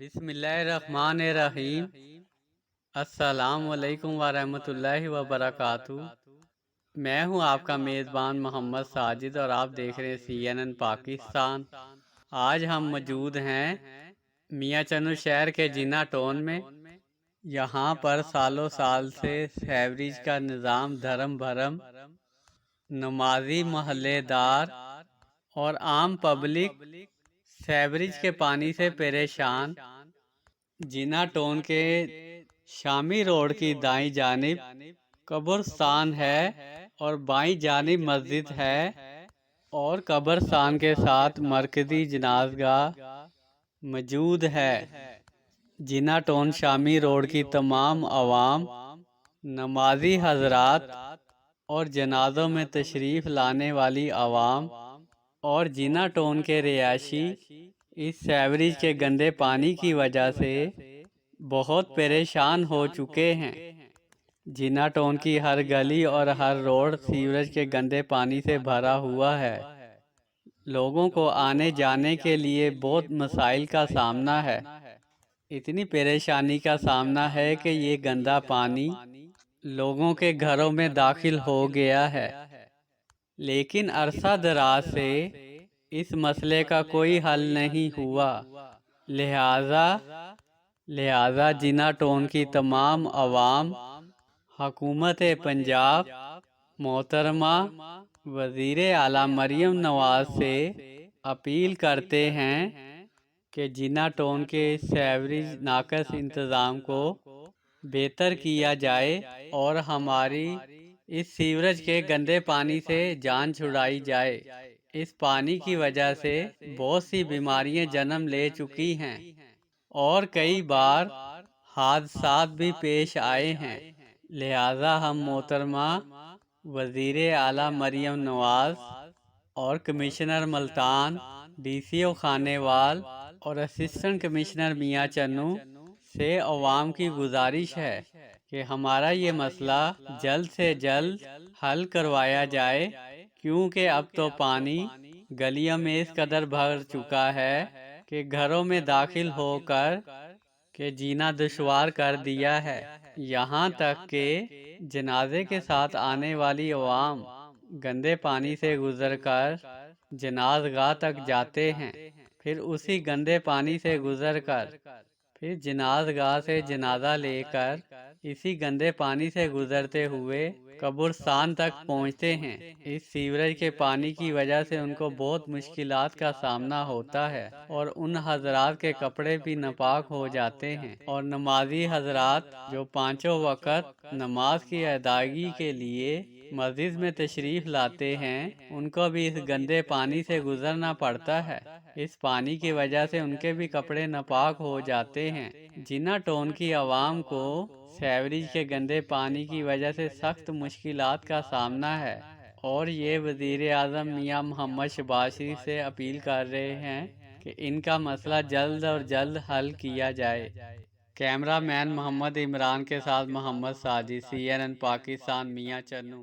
بسم اللہ الرحمن الرحیم۔ السلام علیکم ورحمۃ اللہ وبرکاتہ۔ میں ہوں آپ کا میزبان محمد ساجد اور آپ دیکھ رہے ہیں CNN پاکستان۔ آج ہم موجود ہیں میاں چنو شہر کے جنا ٹون میں۔ یہاں پر سالوں سال سے سیوریج کا نظام دھرم بھرم، نمازی محلے دار اور عام پبلک سیوریج کے پانی سے پریشان۔ جنا ٹون کے شامی روڈ کی دائیں جانب قبرستان ہے اور بائیں جانب مسجد ہے، اور قبرستان کے ساتھ مرکزی جنازگاہ موجود ہے۔ جنا ٹون شامی روڈ کی تمام عوام، نمازی حضرات اور جنازوں میں تشریف لانے والی عوام اور جنا ٹون کے رہائشی اس سیوریج کے گندے پانی کی وجہ سے بہت پریشان ہو چکے ہیں۔ جنا ٹون کی ہر گلی اور ہر روڈ سیوریج کے گندے پانی سے بھرا ہوا ہے۔ لوگوں کو آنے جانے کے لیے بہت مسائل کا سامنا ہے۔ اتنی پریشانی کا سامنا ہے کہ یہ گندا پانی لوگوں کے گھروں میں داخل ہو گیا ہے، لیکن عرصہ دراز سے اس مسئلے کا کوئی حل نہیں ہوا۔ لہٰذا جنا ٹون کی تمام عوام حکومت پنجاب محترمہ وزیر اعلیٰ مریم نواز سے اپیل کرتے ہیں کہ جنا ٹون کے سیوریج ناقص انتظام کو بہتر کیا جائے اور ہماری اس سیوریج کے گندے پانی سے جان چھڑائی جائے۔ اس پانی کی وجہ سے بہت سی بیماریاں جنم لے چکی ہیں اور کئی بار حادثات بھی پیش آئے ہیں۔ لہٰذا ہم محترمہ وزیر اعلیٰ مریم نواز اور کمشنر ملتان، DCO خانیوال اور اسسٹنٹ کمشنر میاں چنو سے عوام کی گزارش ہے کہ ہمارا یہ مسئلہ جلد سے جلد حل کروایا جائے، کیونکہ اب تو پانی گلیوں میں اس قدر بھر چکا ہے کہ گھروں میں داخل ہو کر کے جینا دشوار کر دیا ہے۔ یہاں تک کہ جنازے کے ساتھ آنے والی عوام گندے پانی سے گزر کر جنازگاہ تک جاتے ہیں، پھر اسی گندے پانی سے گزر کر پھر جنازگاہ سے جنازہ لے کر اسی گندے پانی سے گزرتے ہوئے قبرستان تک پہنچتے ہیں۔ اس سیوریج کے پانی کی وجہ سے ان کو بہت مشکلات کا سامنا ہوتا ہے اور ان حضرات کے کپڑے بھی ناپاک ہو جاتے ہیں، اور نمازی حضرات جو پانچوں وقت نماز کی ادائیگی کے لیے مسجد میں تشریف لاتے ہیں، ان کو بھی اس گندے پانی سے گزرنا پڑتا ہے۔ اس پانی کی وجہ سے ان کے بھی کپڑے ناپاک ہو جاتے ہیں۔ جنا ٹون کی عوام کو سیوریج کے گندے پانی کی وجہ سے سخت مشکلات کا سامنا ہے، اور یہ وزیر اعظم میاں محمد شہباز شریف سے اپیل کر رہے ہیں کہ ان کا مسئلہ جلد اور جلد حل کیا جائے۔ کیمرہ مین محمد عمران کے ساتھ محمد ساجد، CNN پاکستان، میاں چنو۔